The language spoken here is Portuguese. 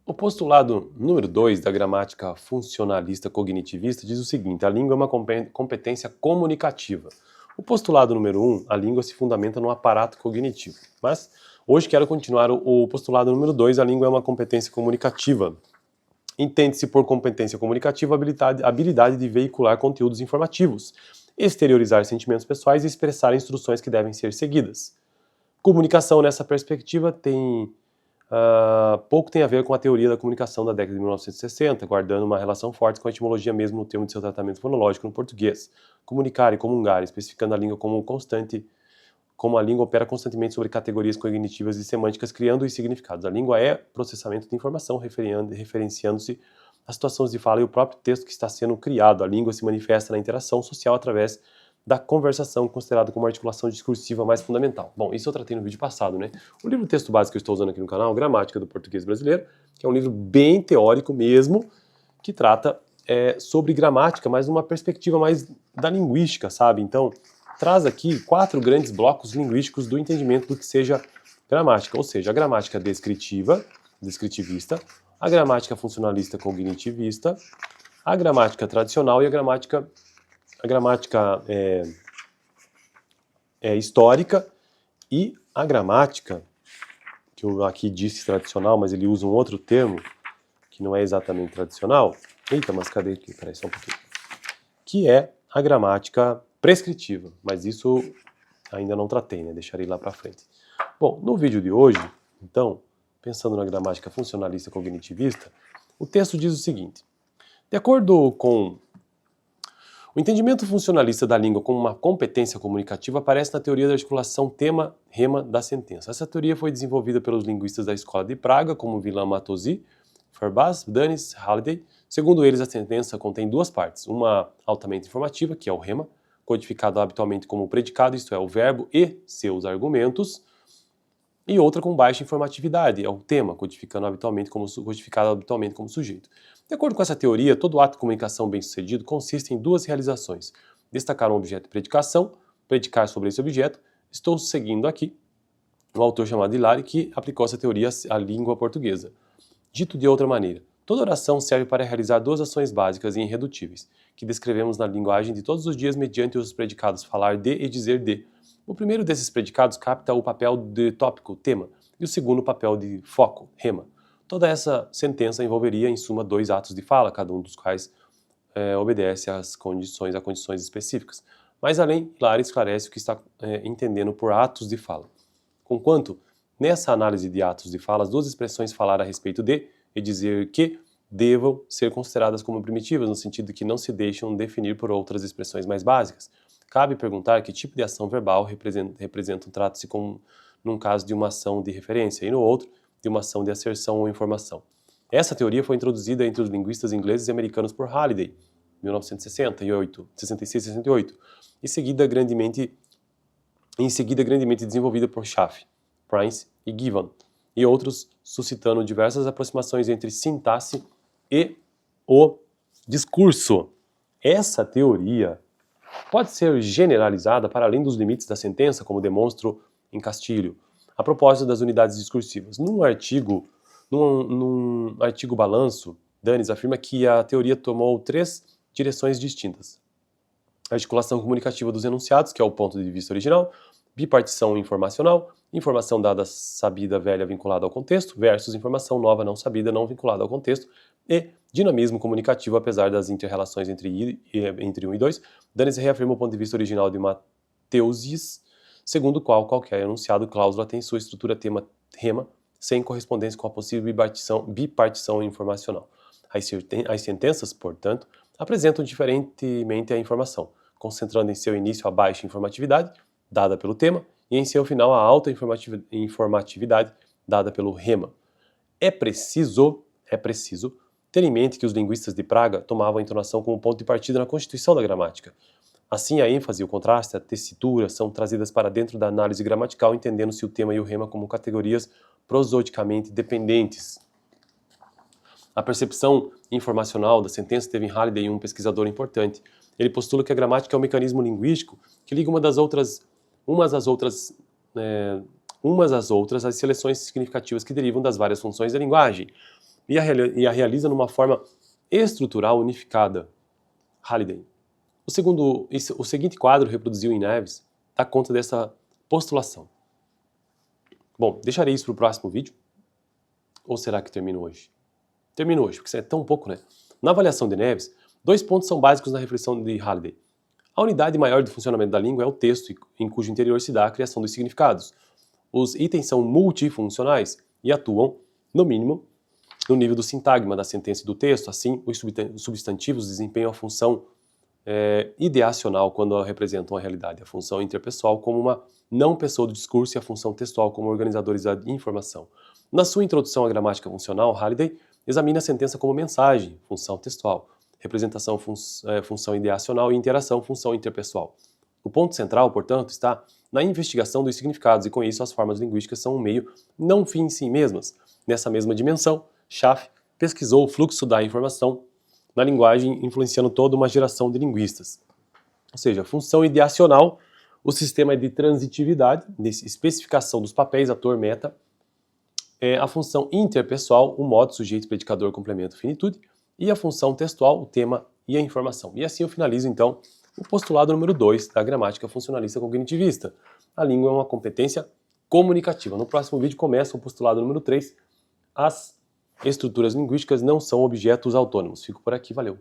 O postulado número 2 da gramática funcionalista cognitivista diz o seguinte: a língua é uma competência comunicativa. O postulado número 1, a língua se fundamenta no aparato cognitivo. Mas hoje quero continuar o postulado número 2, a língua é uma competência comunicativa. Entende-se por competência comunicativa a habilidade de veicular conteúdos informativos, exteriorizar sentimentos pessoais e expressar instruções que devem ser seguidas. Comunicação nessa perspectiva pouco tem a ver com a teoria da comunicação da década de 1960, guardando uma relação forte com a etimologia mesmo no termo de seu tratamento fonológico no português. Comunicar e comungar, especificando a língua como a língua opera constantemente sobre categorias cognitivas e semânticas, criando os significados. A língua é processamento de informação, referenciando-se às situações de fala e o próprio texto que está sendo criado. A língua se manifesta na interação social através da conversação, considerada como a articulação discursiva mais fundamental. Bom, isso eu tratei no vídeo passado, né? O livro texto básico que eu estou usando aqui no canal, Gramática do Português Brasileiro, que é um livro bem teórico mesmo, que trata sobre gramática, mas numa perspectiva mais da linguística, sabe? Então, traz aqui 4 grandes blocos linguísticos do entendimento do que seja gramática, ou seja, a gramática descritivista, a gramática funcionalista cognitivista, a gramática tradicional e a gramática histórica e a gramática, que eu aqui disse tradicional, mas ele usa um outro termo, que não é exatamente tradicional. Eita, mas cadê aqui? Peraí, só um pouquinho. Que é a gramática prescritiva, mas isso ainda não tratei, né? Deixarei lá para frente. Bom, no vídeo de hoje, então, pensando na gramática funcionalista cognitivista, o texto diz o seguinte: de acordo com o entendimento funcionalista da língua como uma competência comunicativa aparece na teoria da articulação tema-rema da sentença. Essa teoria foi desenvolvida pelos linguistas da Escola de Praga, como Villamatózy, Farbás, Danis, Halliday. Segundo eles, a sentença contém 2 partes, uma altamente informativa, que é o rema, codificado habitualmente como predicado, isto é, o verbo e seus argumentos, e outra com baixa informatividade, é o tema, codificado habitualmente como sujeito. De acordo com essa teoria, todo ato de comunicação bem-sucedido consiste em 2 realizações: destacar um objeto de predicação, predicar sobre esse objeto. Estou seguindo aqui um autor chamado Hilary que aplicou essa teoria à língua portuguesa. Dito de outra maneira, toda oração serve para realizar 2 ações básicas e irredutíveis, que descrevemos na linguagem de todos os dias mediante os predicados falar de e dizer de. O primeiro desses predicados capta o papel de tópico, tema, e o segundo o papel de foco, rema. Toda essa sentença envolveria, em suma, 2 atos de fala, cada um dos quais obedece a condições específicas. Mais além, Hilary esclarece o que está entendendo por atos de fala. Conquanto, nessa análise de atos de fala, as 2 expressões falar a respeito de e dizer que devam ser consideradas como primitivas, no sentido de que não se deixam definir por outras expressões mais básicas. Cabe perguntar que tipo de ação verbal representa trata-se num caso de uma ação de referência e no outro de uma ação de asserção ou informação. Essa teoria foi introduzida entre os linguistas ingleses e americanos por Halliday, 1966 e 68, em seguida grandemente desenvolvida por Schaff, Prince e Gibbon, e outros, suscitando diversas aproximações entre sintaxe e o discurso. Essa teoria pode ser generalizada para além dos limites da sentença, como demonstro em Castilho, a propósito das unidades discursivas. Num artigo balanço, Danis afirma que a teoria tomou 3 direções distintas: a articulação comunicativa dos enunciados, que é o ponto de vista original, bipartição informacional, informação dada sabida velha vinculada ao contexto, versus informação nova não sabida não vinculada ao contexto, e dinamismo comunicativo, apesar das inter-relações entre 1 e 2. Danis reafirma o ponto de vista original de Mateuszis, segundo o qual qualquer enunciado cláusula tem sua estrutura tema-rema, sem correspondência com a possível bipartição informacional. As sentenças, portanto, apresentam diferentemente a informação, concentrando em seu início a baixa informatividade, dada pelo tema, e em seu final a alta informatividade, dada pelo rema. É preciso ter em mente que os linguistas de Praga tomavam a entonação como ponto de partida na constituição da gramática. Assim, a ênfase, o contraste, a tessitura são trazidas para dentro da análise gramatical, entendendo-se o tema e o rema como categorias prosodicamente dependentes. A percepção informacional da sentença teve em Halliday um pesquisador importante. Ele postula que a gramática é um mecanismo linguístico que liga umas às outras as seleções significativas que derivam das várias funções da linguagem. e a realiza numa forma estrutural unificada. Halliday. O seguinte quadro, reproduzido em Neves, dá conta dessa postulação. Bom, deixarei isso para o próximo vídeo. Ou será que termino hoje? Termino hoje, porque isso é tão pouco, né? Na avaliação de Neves, 2 pontos são básicos na reflexão de Halliday. A unidade maior de funcionamento da língua é o texto, em cujo interior se dá a criação dos significados. Os itens são multifuncionais e atuam, no mínimo, no nível do sintagma da sentença e do texto. Assim, os substantivos desempenham a função ideacional quando representam a realidade, a função interpessoal como uma não pessoa do discurso e a função textual como organizadores da informação. Na sua introdução à gramática funcional, Halliday examina a sentença como mensagem, função textual, representação, função ideacional e interação, função interpessoal. O ponto central, portanto, está na investigação dos significados e, com isso, as formas linguísticas são um meio, não um fim em si mesmas. Nessa mesma dimensão, Schaff pesquisou o fluxo da informação na linguagem, influenciando toda uma geração de linguistas. Ou seja, a função ideacional, o sistema de transitividade, de especificação dos papéis, ator, meta, a função interpessoal, o modo, sujeito, predicador, complemento, finitude, e a função textual, o tema e a informação. E assim eu finalizo, então, o postulado número 2 da gramática funcionalista cognitivista. A língua é uma competência comunicativa. No próximo vídeo começa o postulado número 3, as estruturas linguísticas não são objetos autônomos. Fico por aqui, valeu!